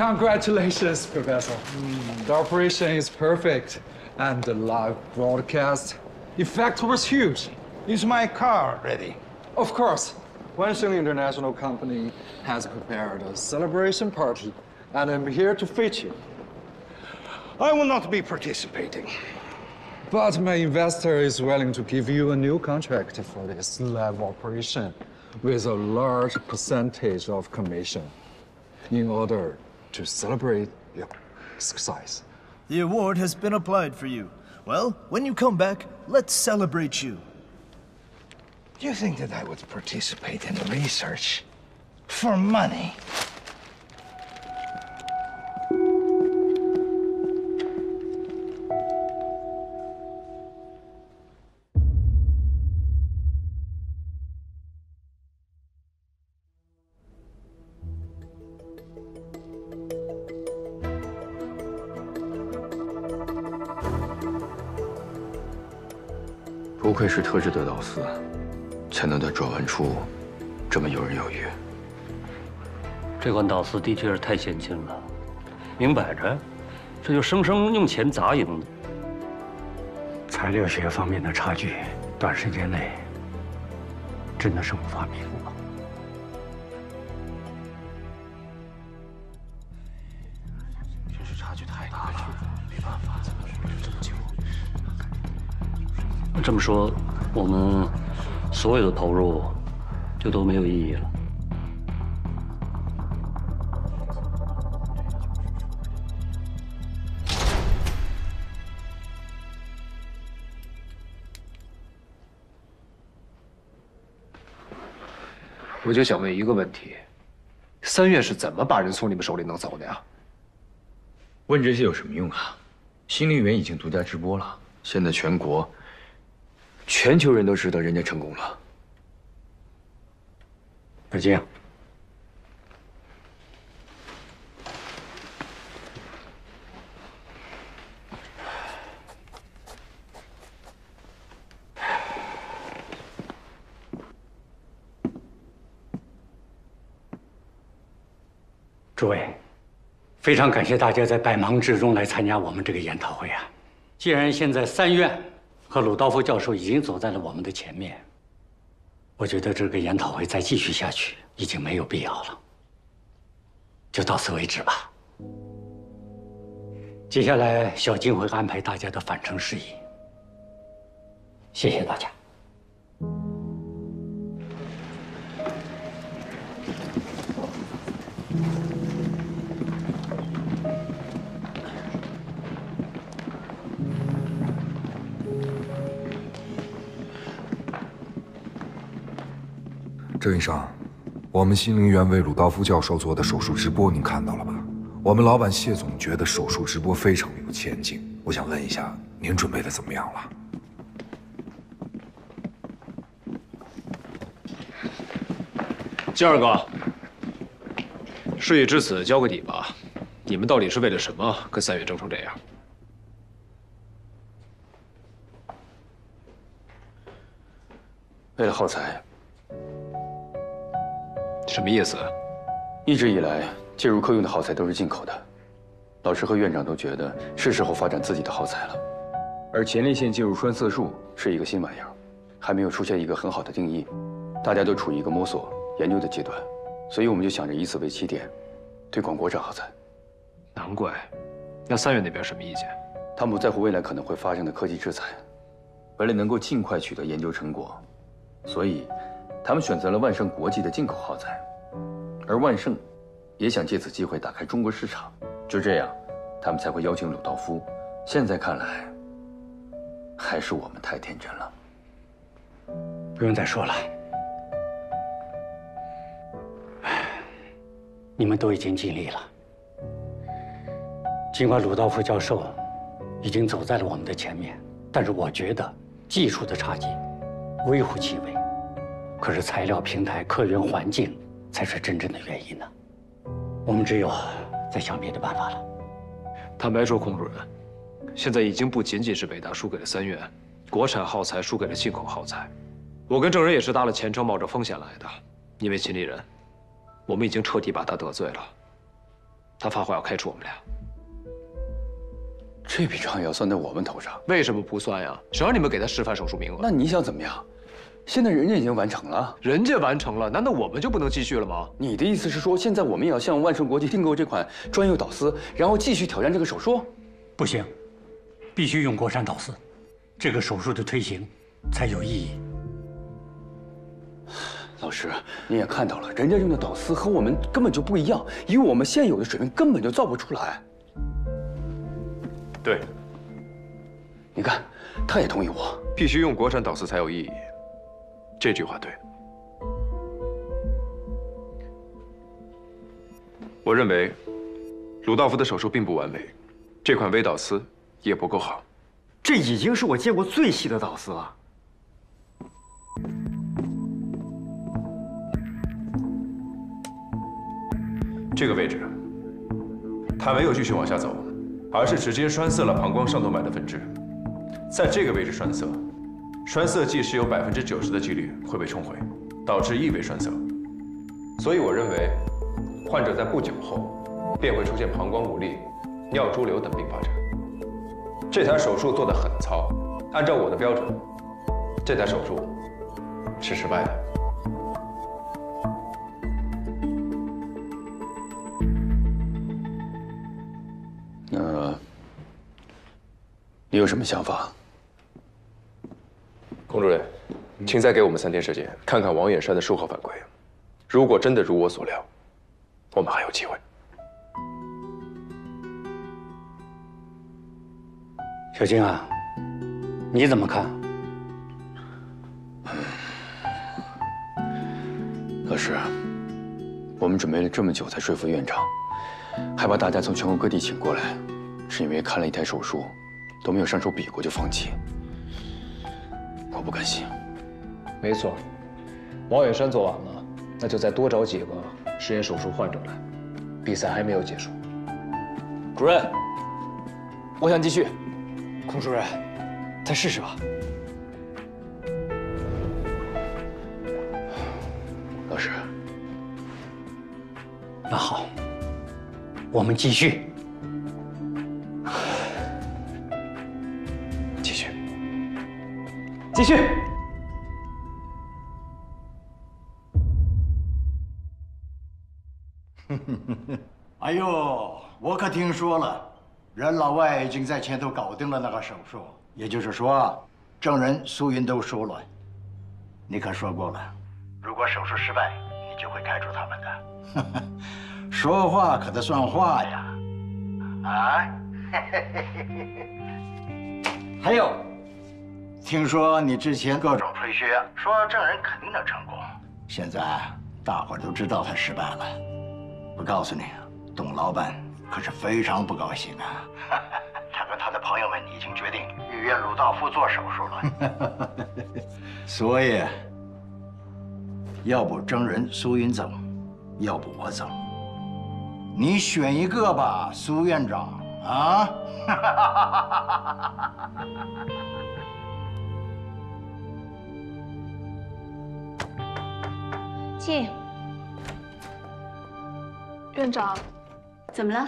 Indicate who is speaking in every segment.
Speaker 1: Congratulations, Professor. The operation is perfect, and the live broadcast effect was huge.
Speaker 2: Is my car ready?
Speaker 1: Of course, Wansheng International Company has prepared a celebration party, and I'm here to feature.
Speaker 2: I will not be participating.
Speaker 1: But my investor is willing to give you a new contract for this live operation with a large percentage of commission in order to celebrate your success.
Speaker 3: The award has been applied for you. Well, when you come back, let's celebrate you.
Speaker 2: You think that I would participate in research for money?
Speaker 4: 不愧是特制的导师，才能在转弯处这么游刃有余。
Speaker 5: 这款导师的确是太先进了，明摆着，这就生生用钱砸赢的。
Speaker 6: 材料学方面的差距，短时间内真的是无法弥补了。
Speaker 4: 真是差距太大了，没办法，怎么这么久？
Speaker 5: 这么说，我们所有的投入就都没有意义了。
Speaker 7: 我就想问一个问题：3月是怎么把人从你们手里弄走的呀？
Speaker 4: 问这些有什么用啊？新陵园已经独家直播了，现在全球人都知道人家成功了。
Speaker 6: 北京，诸位，非常感谢大家在百忙之中来参加我们这个研讨会啊！既然现在3院和鲁道夫教授已经走在了我们的前面，我觉得这个研讨会再继续下去已经没有必要了，就到此为止吧。接下来，小金会安排大家的返程事宜。谢谢大家。
Speaker 8: 郑医生，我们新陵园为鲁道夫教授做的手术直播您看到了吧？我们老板谢总觉得手术直播非常有前景，我想问一下，您准备的怎么样了？
Speaker 7: 金二哥，事已至此，交个底吧。你们到底是为了什么跟3月争成这样？
Speaker 4: 为了耗材。
Speaker 7: 什么意思？
Speaker 4: 一直以来，介入科用的耗材都是进口的。老师和院长都觉得是时候发展自己的耗材了。而前列腺介入栓塞术是一个新玩意儿，还没有出现一个很好的定义，大家都处于一个摸索研究的阶段，所以我们就想着以此为起点，推广国产耗材。
Speaker 7: 难怪。那3月那边什么意见？
Speaker 4: 他们不在乎未来可能会发生的科技制裁，为了能够尽快取得研究成果，所以他们选择了万盛国际的进口耗材，而万盛也想借此机会打开中国市场。就这样，他们才会邀请鲁道夫。现在看来，还是我们太天真了。
Speaker 6: 不用再说了，你们都已经尽力了。尽管鲁道夫教授已经走在了我们的前面，但是我觉得技术的差距微乎其微。可是材料、平台、客源环境才是真正的原因呢。我们只有再想别的办法了。
Speaker 7: 坦白说，孔主任，现在已经不仅仅是北大输给了3院，国产耗材输给了进口耗材。我跟郑人也是搭了前程，冒着风险来的。因为秦丽人，我们已经彻底把他得罪了。他发话要开除我们俩。
Speaker 4: 这笔账也要算在我们头上？
Speaker 7: 为什么不算呀？谁让你们给他示范手术名额？
Speaker 4: 那你想怎么样？现在人家已经完成了，
Speaker 7: 人家完成了，难道我们就不能继续了吗？
Speaker 4: 你的意思是说，现在我们也要向万盛国际订购这款专用导丝，然后继续挑战这个手术？
Speaker 6: 不行，必须用国产导丝，这个手术的推行才有意义。
Speaker 4: 老师，你也看到了，人家用的导丝和我们根本就不一样，以我们现有的水平根本就造不出来。
Speaker 9: 对，
Speaker 4: 你看，他也同意我，
Speaker 9: 必须用国产导丝才有意义。这句话对。我认为，鲁道夫的手术并不完美，这款微导丝也不够好。
Speaker 10: 这已经是我见过最细的导丝了。
Speaker 9: 这个位置，它没有继续往下走，而是直接栓塞了膀胱上动脉的分支。在这个位置栓塞，栓塞剂是有90%的几率会被冲回，导致异位栓塞。所以我认为，患者在不久后便会出现膀胱无力、尿潴留等并发症。这台手术做得很糙，按照我的标准，这台手术是失败的。
Speaker 4: 你有什么想法？
Speaker 9: 孔主任，请再给我们3天时间，看看王远山的术后反馈。如果真的如我所料，我们还有机会。
Speaker 6: 小金啊，你怎么看？
Speaker 4: 老师，我们准备了这么久才说服院长，还把大家从全国各地请过来，是因为看了一台手术，都没有上手比过就放弃。我不甘心。
Speaker 7: 没错，王远山做完了，那就再多找几个实验手术患者来。比赛还没有结束。主任，我想继续。
Speaker 10: 孔主任，再试试吧。
Speaker 4: 老师，
Speaker 6: 那好，我们继续。
Speaker 7: 继续。继续。
Speaker 11: 哎呦，我可听说了，任老外已经在前头搞定了那个手术，也就是说，证人苏云都说了，你可说过了，如果手术失败，你就会开除他们的。说话可得算话呀！啊？还有，听说你之前各种吹嘘，说证人肯定能成功，现在大伙儿都知道他失败了。我告诉你，董老板可是非常不高兴啊！他跟他的朋友们已经决定预约鲁道夫做手术了。所以，要不证人苏云走，要不我走，你选一个吧，苏院长啊！
Speaker 12: 进。
Speaker 13: 院长，
Speaker 12: 怎么了？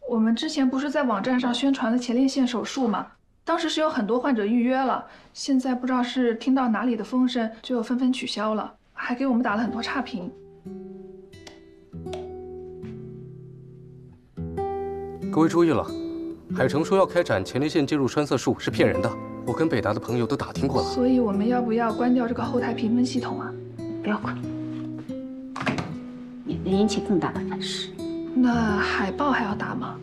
Speaker 13: 我们之前不是在网站上宣传了前列腺手术吗？当时是有很多患者预约了，现在不知道是听到哪里的风声，就纷纷取消了，还给我们打了很多差评。
Speaker 14: 各位注意了，海城说要开展前列腺介入栓塞术是骗人的，我跟北大的朋友都打听过了。
Speaker 13: 所以我们要不要关掉这个后台评分系统啊？
Speaker 12: 不要管，免得引起更大的反噬。
Speaker 13: 那海报还要打吗？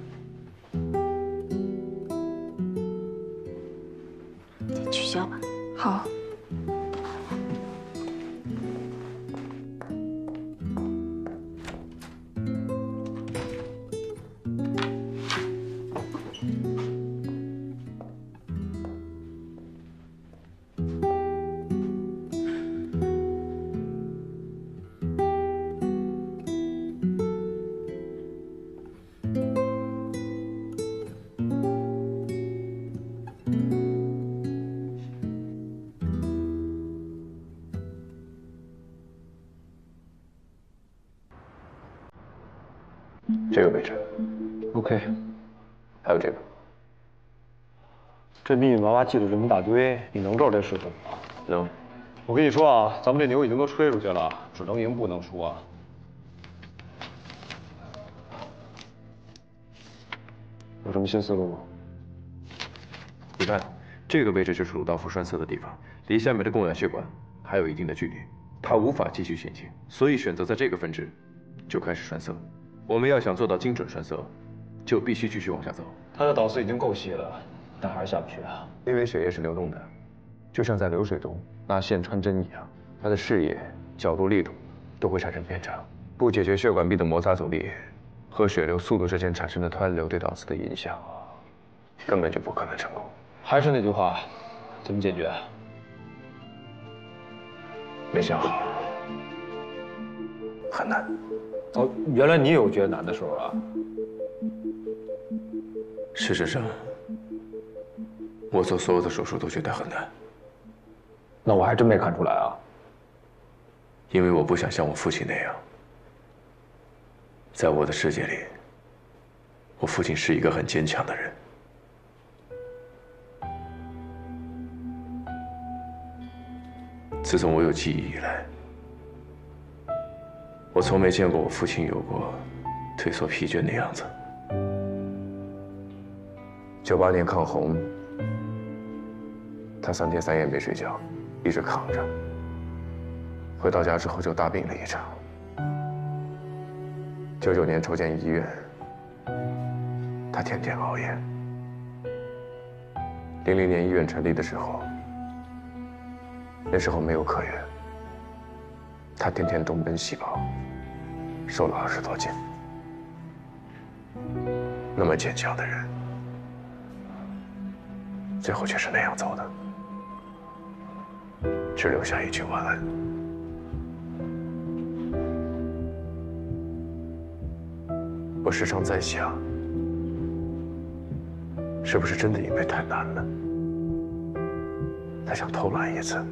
Speaker 12: 取消吧。
Speaker 13: 好。
Speaker 9: 这个位置。
Speaker 7: OK。
Speaker 9: 还有这个。
Speaker 7: 这密密麻麻记了这么一大堆，你能知道这是什么吗？
Speaker 9: 能。
Speaker 7: 我跟你说啊，咱们这牛已经都吹出去了，只能赢不能输啊。有什么新思路吗？
Speaker 9: 你看，这个位置就是鲁道夫栓塞的地方，离下面的供氧血管还有一定的距离，它无法继续前进，所以选择在这个分支就开始栓塞。我们要想做到精准栓塞，就必须继续往下走。
Speaker 7: 他的导丝已经够细了，但还是下不去啊。
Speaker 9: 因为血液是流动的，就像在流水中拿线穿针一样，它的视野、角度、力度都会产生偏差。不解决血管壁的摩擦阻力和血流速度之间产生的湍流对导丝的影响，根本就不可能成功。
Speaker 7: 还是那句话，怎么解决？
Speaker 9: 没想好，很难。
Speaker 7: 哦，原来你有觉得难的时候啊？
Speaker 9: 事实上，我做所有的手术都觉得很难。
Speaker 7: 那我还真没看出来啊。
Speaker 9: 因为我不想像我父亲那样，在我的世界里，我父亲是一个很坚强的人。自从我有记忆以来，我从没见过我父亲有过退缩疲倦的样子。98年抗洪，他3天3夜没睡觉，一直扛着。回到家之后就大病了一场。99年筹建医院，他天天熬夜。00年医院成立的时候，那时候没有客源，他天天东奔西跑，瘦了20多斤。那么坚强的人，最后却是那样走的，只留下一句晚安。我时常在想，是不是真的因为太难了，他想偷懒一次，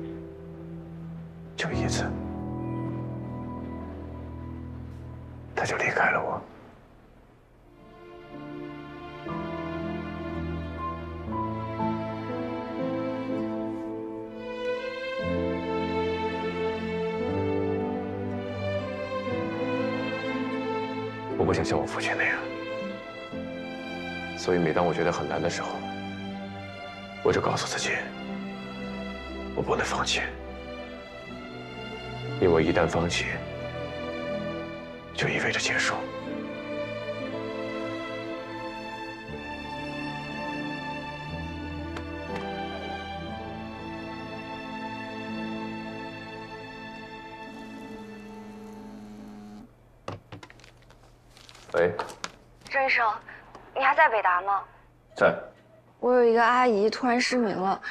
Speaker 9: 就一次，他就离开了我。我不想像我父亲那样，所以每当我觉得很难的时候，我就告诉自己，我不能放弃，因为一旦放弃，就意味着结束。喂，
Speaker 15: 郑医生，你还在北大吗？
Speaker 9: 在。
Speaker 15: 我有一个阿姨突然失明了，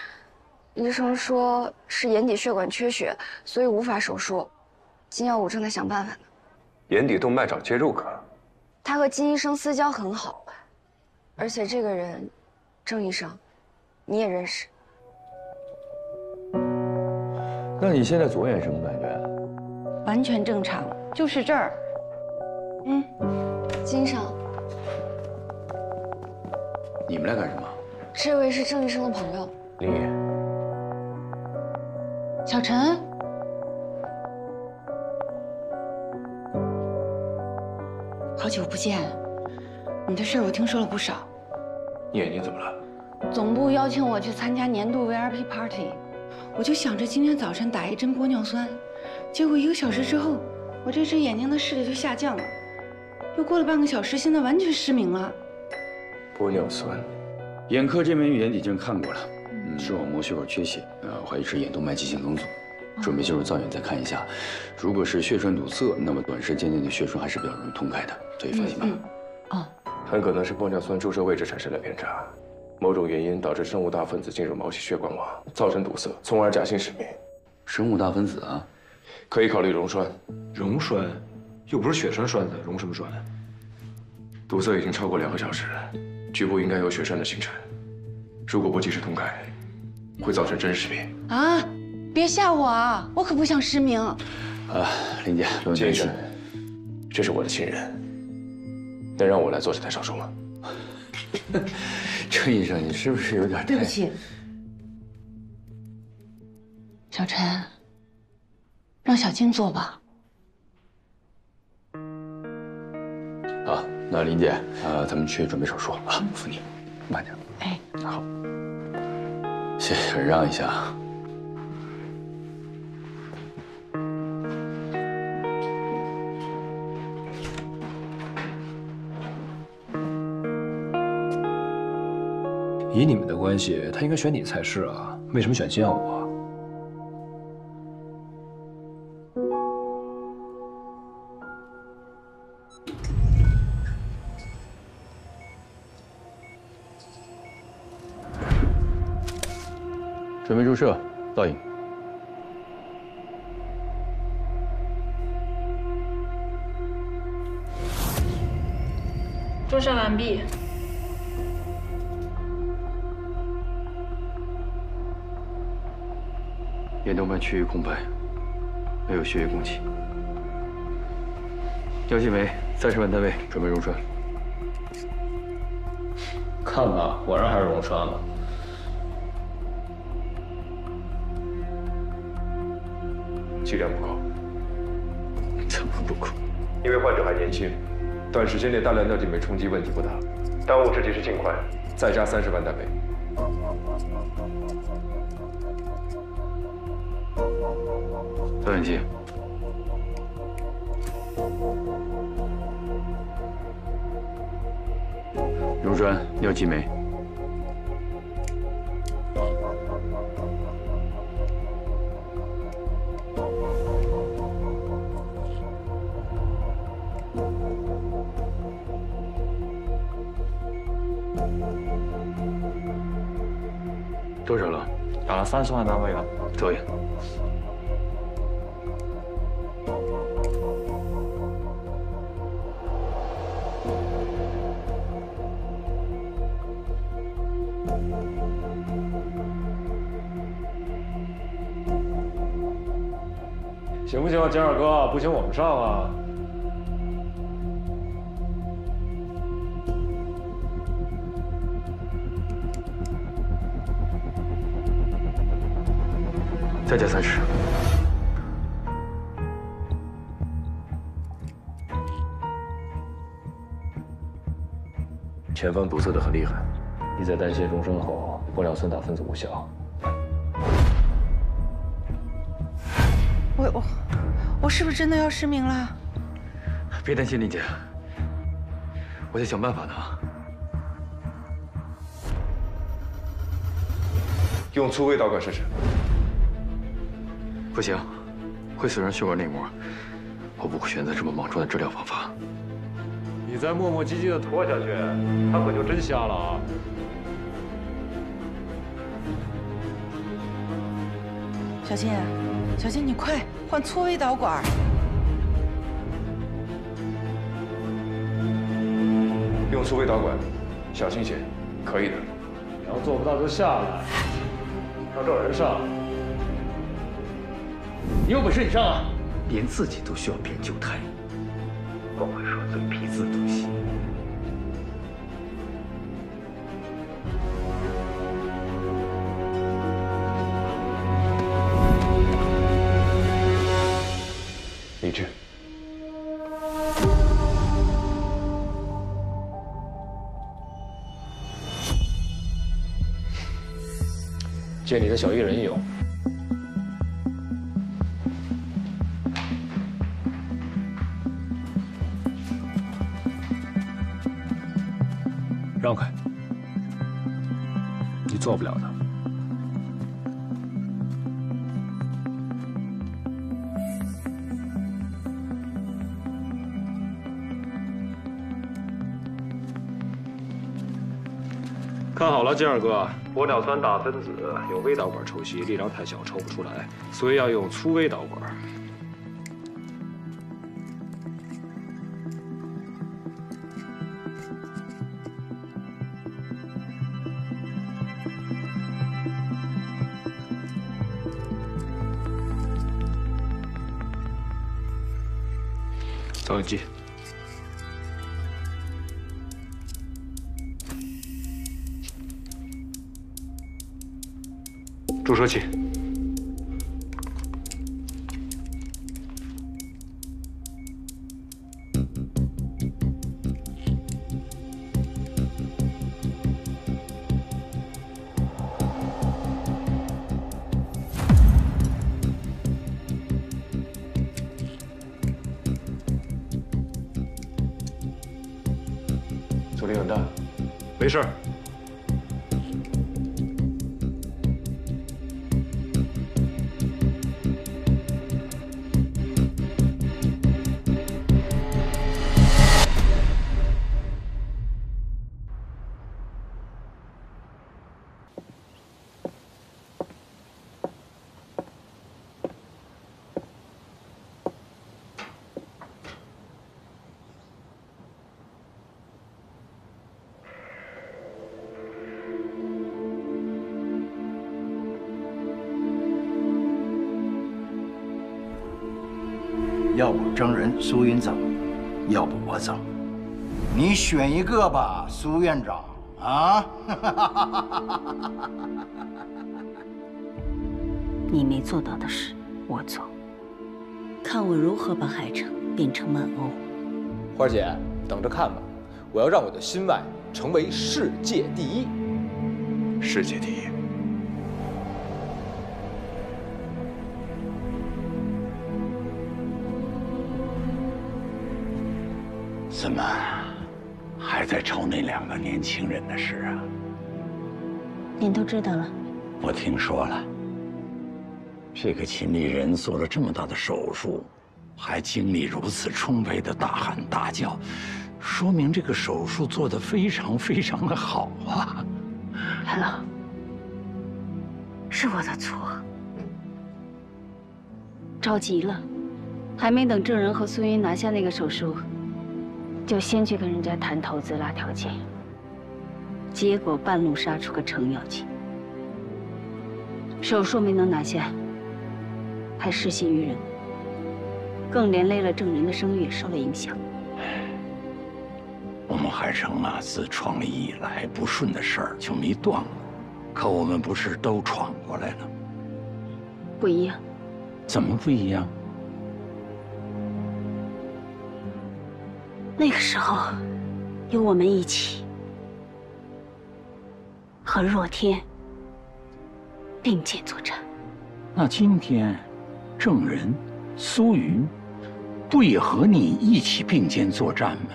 Speaker 15: 医生说是眼底血管缺血，所以无法手术。金耀武正在想办法呢。
Speaker 9: 眼底动脉找介入科。
Speaker 15: 他和金医生私交很好，而且这个人，郑医生，你也认识。
Speaker 9: 那你现在左眼什么感觉？
Speaker 15: 完全正常，就是这儿。金医生，
Speaker 4: 你们来干什么？
Speaker 15: 这位是郑医生的朋友。
Speaker 9: 林野。
Speaker 12: 小陈，好久不见，你的事儿我听说了不少。
Speaker 9: 你眼睛怎么了？
Speaker 12: 总部邀请我去参加年度 VIP party， 我就想着今天早晨打一针玻尿酸，结果1个小时之后，我这只眼睛的视力就下降了。又过了半个小时，现在完全失明了。
Speaker 9: 玻尿酸，
Speaker 4: 眼科这边眼底镜看过了，视网膜血管缺血，怀疑是眼动脉畸形梗阻，准备进入造眼再看一下。如果是血栓堵塞，那么短时间内的血栓还是比较容易通开的，所以放心吧。
Speaker 9: 很可能是玻尿酸注射位置产生了偏差，某种原因导致生物大分子进入毛细血管网，造成堵塞，从而假性失明。
Speaker 4: 生物大分子啊，
Speaker 9: 可以考虑溶栓。
Speaker 7: 溶栓，又不是血栓栓子，溶什么栓？
Speaker 9: 堵塞已经超过2个小时，局部应该有血栓的形成。如果不及时通开，会造成真失明。
Speaker 12: 啊！别吓我啊！我可不想失明。
Speaker 4: 林姐，不用担心，
Speaker 9: 这是我的亲人，能让我来做这台手术吗？
Speaker 4: 郑医生，你是不是有点太……
Speaker 12: 对不起，小陈，让小静做吧。
Speaker 4: 好，那林姐，咱们去准备手术啊，扶你，慢点。
Speaker 12: 哎，
Speaker 4: 好，谢谢，忍让一下啊。
Speaker 7: 以你们的关系，他应该选你才是啊，为什么选建武啊？
Speaker 4: 准备注射，倒影。
Speaker 13: 注射完毕。
Speaker 4: 眼动脉区域空白，没有血液供给。药剂酶30万单位，准备溶栓。
Speaker 7: 看吧，果然还是溶栓了。
Speaker 9: 剂量不够。
Speaker 4: 怎么不够？
Speaker 9: 因为患者还年轻，短时间内大量尿剂酶冲击问题不大，当务之急是尽快，再加30万单位。
Speaker 4: 导氧机。溶栓尿剂酶。多少了？
Speaker 10: 打了30万单位了。
Speaker 4: 导演。
Speaker 7: 行不行啊，简二哥？不行我们上啊。
Speaker 4: 再加30。
Speaker 7: 前方堵塞的很厉害，你在代谢终身后，玻尿酸打分子无效。
Speaker 12: 我是不是真的要失明了？
Speaker 4: 别担心，林姐，我在想办法呢。
Speaker 9: 用粗微导管试试。
Speaker 4: 不行，会损伤血管内膜，我不会选择这么莽撞的治疗方法。
Speaker 7: 你再磨磨唧唧的拖下去，他可就真瞎了啊！
Speaker 12: 小金，小金，你快换粗微导管。
Speaker 9: 用粗微导管，小心些，可以的。
Speaker 7: 你要做不到就下来，让这人上。
Speaker 4: 你有本事你上啊！连自己都需要别人救胎，光会说嘴皮子的东西。
Speaker 9: 理智。
Speaker 7: 借你的小艺人用。让开，你做不了的。看好了，金二哥，玻尿酸打分子用微导管抽吸，力量太小抽不出来，所以要用粗微导管。导氧机。
Speaker 14: 注射器。
Speaker 7: 阻力很大，
Speaker 14: 没事儿。
Speaker 11: 要不证人苏云走，要不我走，你选一个吧，苏院长啊！
Speaker 16: 你没做到的事，我做。看我如何把海城变成曼欧。
Speaker 7: 花儿姐，等着看吧，我要让我的心外成为世界第一。
Speaker 9: 世界第一。
Speaker 11: 怎么还在愁那2个年轻人的事啊？
Speaker 16: 您都知道了？
Speaker 11: 我听说了。这个秦丽人做了这么大的手术，还精力如此充沛的大喊大叫，说明这个手术做得非常非常的好啊！
Speaker 16: 海老，是我的错，着急了，还没等郑仁和苏云拿下那个手术。 就先去跟人家谈投资拉条件，结果半路杀出个程咬金，手术没能拿下，还失信于人，更连累了郑仁的声誉也受了影响。
Speaker 11: 我们海城啊，自创立以来不顺的事儿就没断过，可我们不是都闯过来了？
Speaker 16: 不一样。
Speaker 11: 怎么不一样？
Speaker 16: 那个时候，有我们一起和若天并肩作战。
Speaker 11: 那今天，郑仁、苏云，不也和你一起并肩作战吗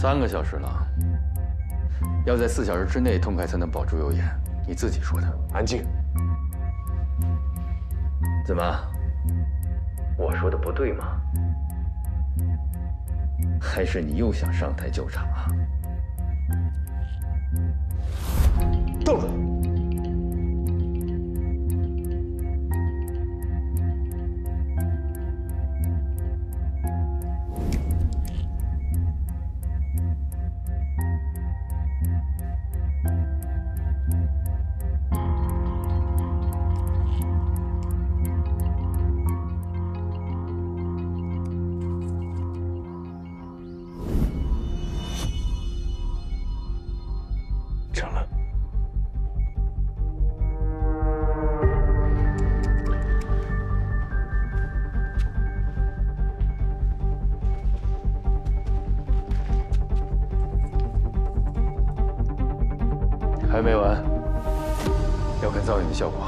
Speaker 11: ？3
Speaker 4: 个小时了，要在4小时之内通开才能保住右眼，你自己说的。
Speaker 7: 安静。
Speaker 4: 怎么？我说的不对吗？还是你又想上台救场啊？
Speaker 7: 动手！
Speaker 11: 成了。
Speaker 4: 还没完，要看造影的效果。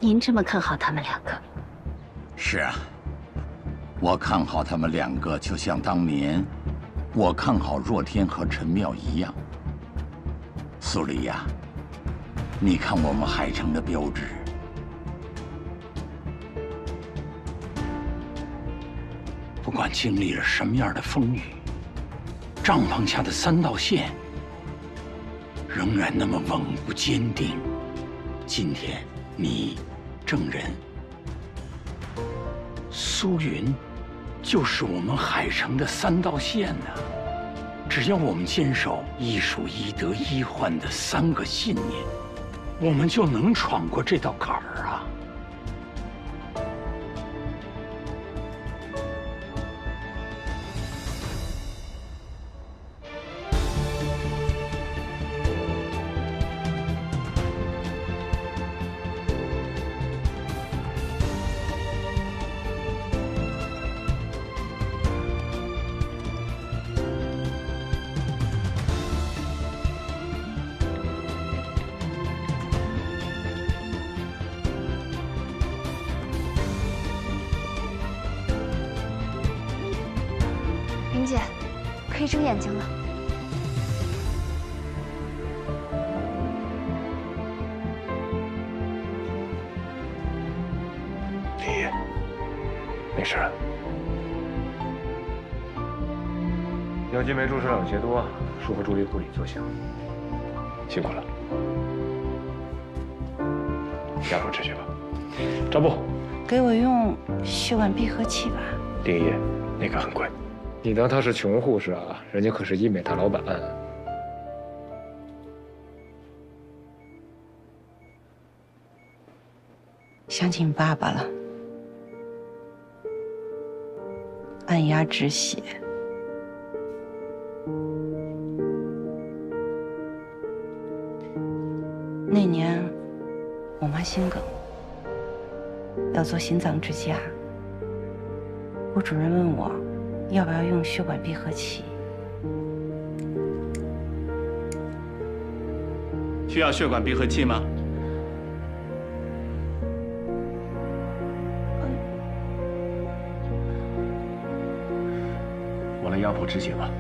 Speaker 16: 您这么看好他们两个？
Speaker 11: 是啊，我看好他们两个，就像当年我看好若天和陈妙一样。苏黎呀，你看我们海城的标志，不管经历了什么样的风雨，帐篷下的3道线仍然那么稳固坚定。今天你、郑人、苏云，就是我们海城的3道线呢。只要我们坚守一属一德一患的3个信念，我们就能闯过这道坎儿啊！
Speaker 15: 云姐，可以睁眼睛了。
Speaker 7: 林爷，没事了。杨金梅注射2节多，术后助力护理就行。辛苦了，压迫持续吧。张部，
Speaker 12: 给我用血管闭合器吧。
Speaker 7: 林爷，那个很贵。你当他是穷护士啊？人家可是医美大老板。
Speaker 12: 想起你爸爸了，按压止血。那年我妈心梗，要做心脏支架，部主任问我要不要用血管闭合器。
Speaker 17: 需要血管闭合器吗？
Speaker 11: 我来压迫止血吧。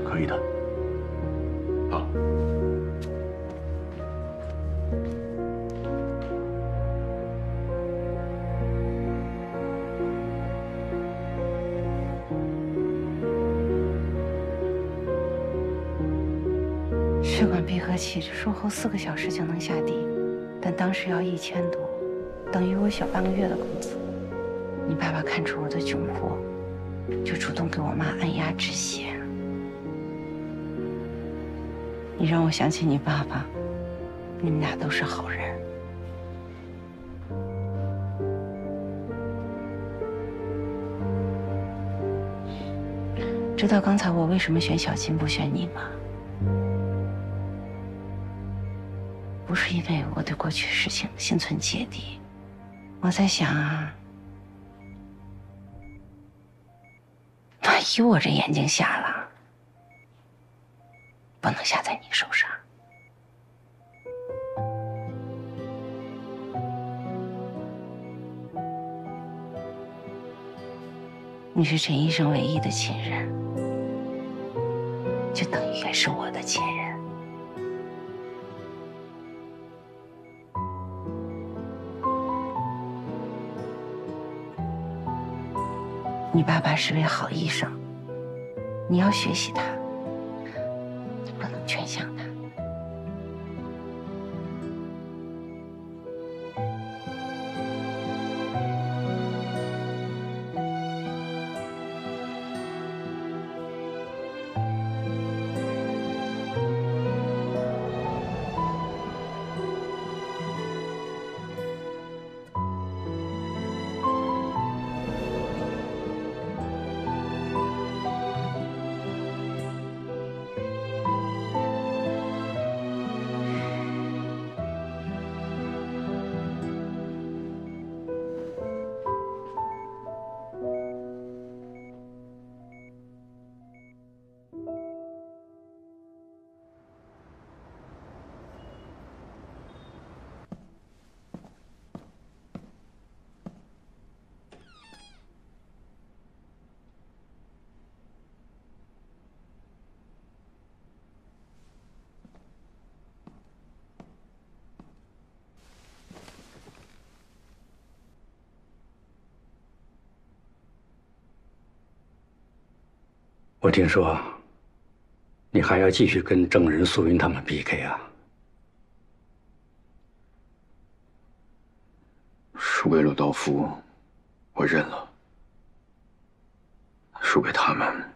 Speaker 11: 可以的。
Speaker 7: 好。
Speaker 12: 血管闭合器术后4个小时就能下地，但当时要1000多，等于我小半个月的工资。你爸爸看出我的窘迫，就主动给我妈按压止血。你让我想起你爸爸，你们俩都是好人。知道刚才我为什么选小金不选你吗？不是因为我对过去事情心存芥蒂，我在想啊，万一我这眼睛瞎了，不能下在你手上。你是陈医生唯一的亲人，就等于也是我的亲人。你爸爸是位好医生，你要学习他，你不能全向他。
Speaker 6: 我听说你还要继续跟郑人、素云他们 PK 啊？
Speaker 4: 输给鲁道夫，我认了；输给他们，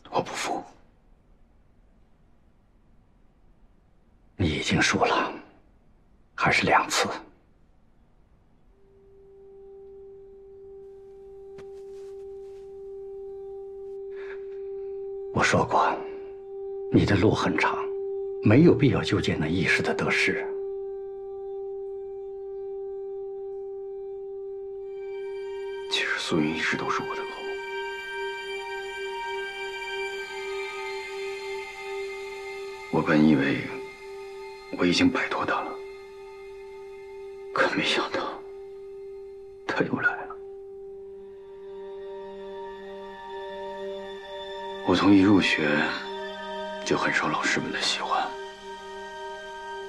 Speaker 4: 我不服。
Speaker 6: 你已经输了，还是2次。我说过，你的路很长，没有必要纠结那一时的得失。
Speaker 4: 其实素云一直都是我的路，我本以为我已经摆脱他了，可没想到他又来了。我从一入学就很受老师们的喜欢，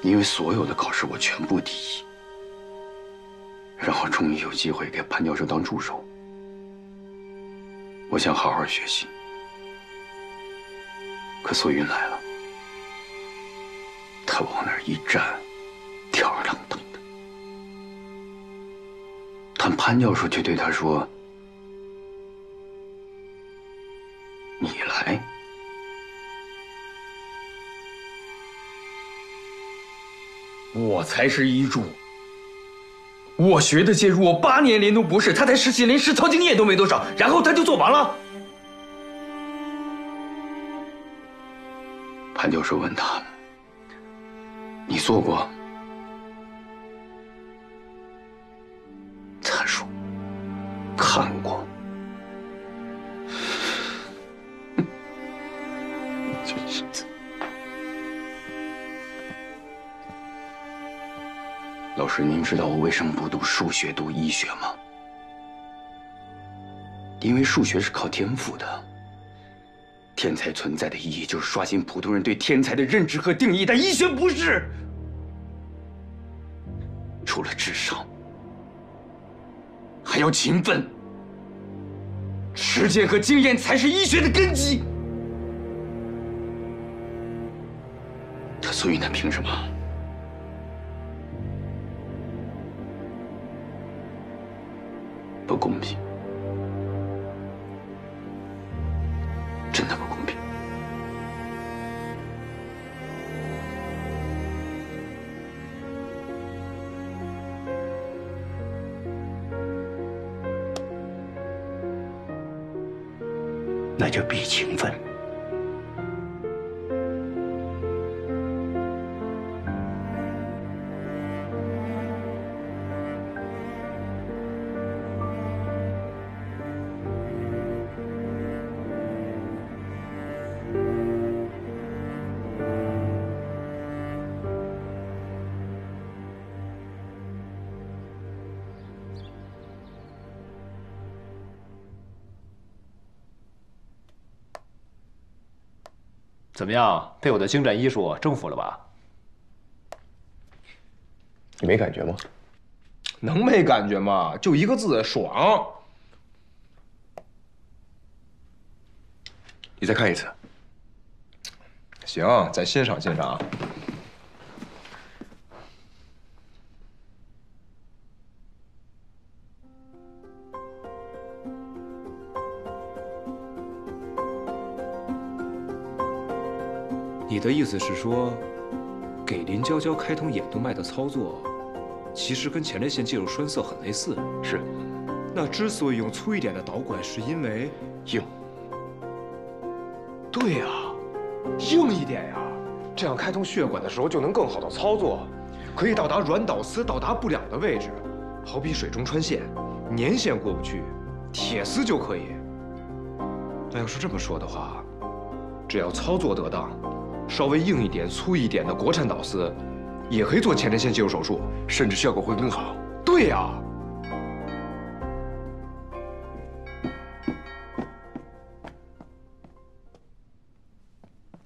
Speaker 4: 因为所有的考试我全部第一，让我终于有机会给潘教授当助手。我想好好学习，可素云来了，他往那儿一站，吊儿郎当的。但潘教授却对他说：“你来。”
Speaker 18: 我才是一柱，我学的介入，我8年连读博士，他才实习，连实操经验都没多少，然后他就做完了。
Speaker 4: 潘教授问他：“你做过？”他说：“看过。”真是的。老师，您知道我为什么不读数学，读医学吗？因为数学是靠天赋的。天才存在的意义就是刷新普通人对天才的认知和定义，但医学不是。除了智商，还要勤奋。实践和经验才是医学的根基。所以他凭什么？不公平，真的不公平。
Speaker 6: 那就必勤奋。
Speaker 7: 怎么样，被我的精湛医术征服了吧？
Speaker 9: 你没感觉吗？
Speaker 19: 能没感觉吗？就一个字，爽。
Speaker 9: 你再看一次。
Speaker 19: 行，再欣赏欣赏。
Speaker 9: 你的意思是说，给林娇娇开通眼动脉的操作，其实跟前列腺介入栓塞很类似？
Speaker 4: 是。
Speaker 9: 那之所以用粗一点的导管，是因为
Speaker 4: 硬。
Speaker 19: 对呀，硬一点呀，这样开通血管的时候就能更好的操作，可以到达软导丝到达不了的位置，好比水中穿线，粘线过不去，铁丝就可以。那要是这么说的话，只要操作得当，稍微硬一点、粗一点的国产导丝，也可以做前列腺介入手术，
Speaker 9: 甚至效果会更好。
Speaker 19: 对呀。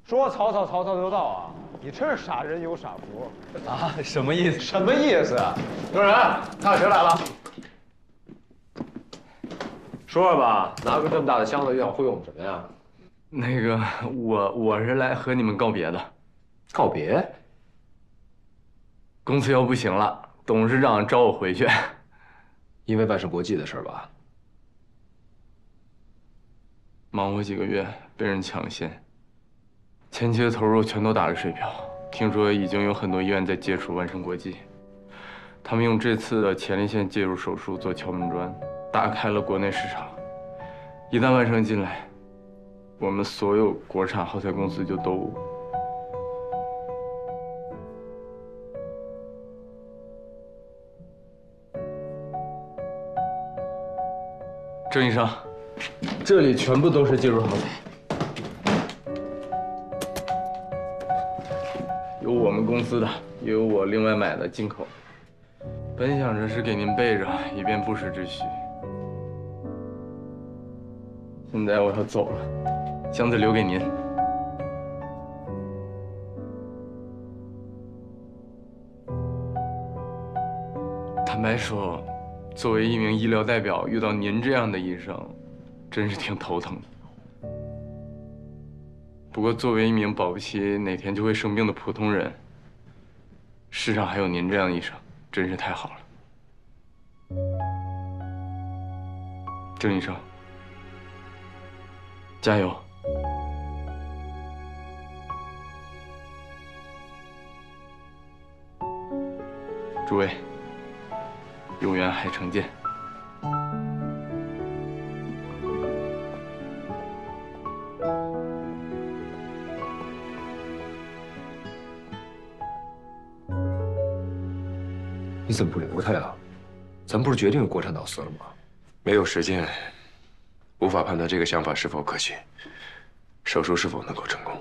Speaker 19: 说曹操就到啊！你真是傻人有傻福
Speaker 18: 啊！什么意思？
Speaker 19: 什么意思？有人，大学来了。
Speaker 7: 说说吧，拿个这么大的箱子，又想忽悠我们什么呀？
Speaker 18: 那个，我是来和你们告别的。
Speaker 7: 告别？
Speaker 18: 公司要不行了，董事长找我回去。
Speaker 7: 因为万盛国际的事吧？
Speaker 18: 忙活几个月，被人抢线，前期的投入全都打了水漂。听说已经有很多医院在接触万盛国际，他们用这次的前列腺介入手术做敲门砖，打开了国内市场。一旦万盛进来，我们所有国产耗材公司就都……郑医生，这里全部都是介入耗材。有我们公司的，也有我另外买的进口。本想着是给您备着，以便不时之需。现在我要走了，箱子留给您。坦白说，作为一名医疗代表，遇到您这样的医生，真是挺头疼的。不过，作为一名保不齐哪天就会生病的普通人，世上还有您这样的医生，真是太好了。郑医生，加油！诸位，有缘海城见。
Speaker 7: 你怎么不留他呀？咱不是决定国产导丝了吗？
Speaker 9: 没有时间，无法判断这个想法是否可行，手术是否能够成功。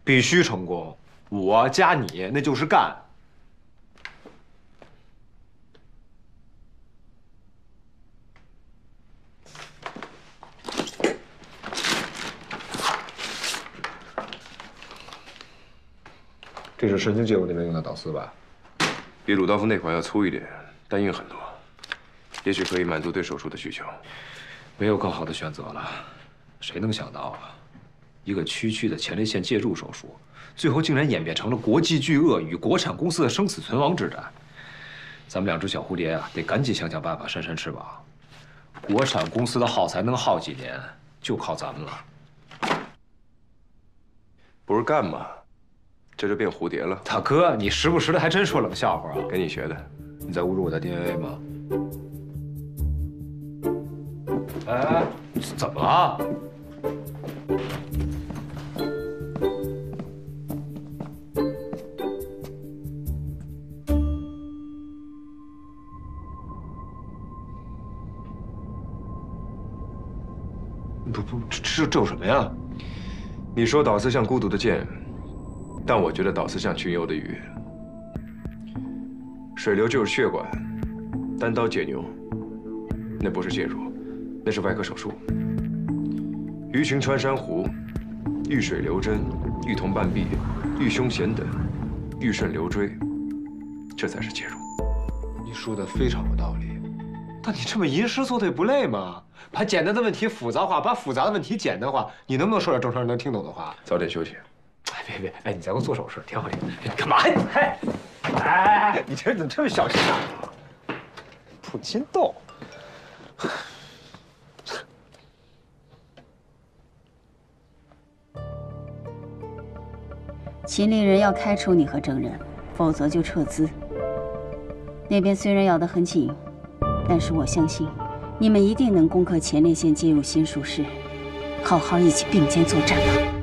Speaker 7: 必须成功，我加你那就是干。这是神经介入那边用的导丝吧？
Speaker 9: 比鲁道夫那款要粗一点，但硬很多，也许可以满足对手术的需求。
Speaker 7: 没有更好的选择了。谁能想到啊，一个区区的前列腺介入手术，最后竟然演变成了国际巨鳄与国产公司的生死存亡之战。咱们两只小蝴蝶啊，得赶紧想想办法扇扇翅膀。国产公司的耗材能耗几年，就靠咱们了。
Speaker 9: 不是干嘛？这就变蝴蝶了。
Speaker 7: 大哥，你时不时的还真说冷笑话啊！
Speaker 9: 跟你学的。
Speaker 7: 你在侮辱我的 DNA 吗？哎，怎么了？不，这有什么呀？
Speaker 9: 你说导丝像孤独的箭。但我觉得导丝像群游的鱼，水流就是血管，单刀解牛，那不是介入，那是外科手术。鱼群穿珊瑚，遇水流针，遇同半臂，遇胸弦等，遇肾流锥，这才是介入。
Speaker 7: 你说的非常有道理，但你这么吟诗作对不累吗？把简单的问题复杂化，把复杂的问题简单化，你能不能说点正常人能听懂的话？
Speaker 9: 早点休息。
Speaker 7: 别，哎，你再给我做手势，挺好听。你干嘛呀？哎，你这人怎么这么小心啊？普金豆。
Speaker 16: 秦令人要开除你和郑人，否则就撤资。那边虽然咬得很紧，但是我相信你们一定能攻克前列腺介入新术式，好好一起并肩作战吧。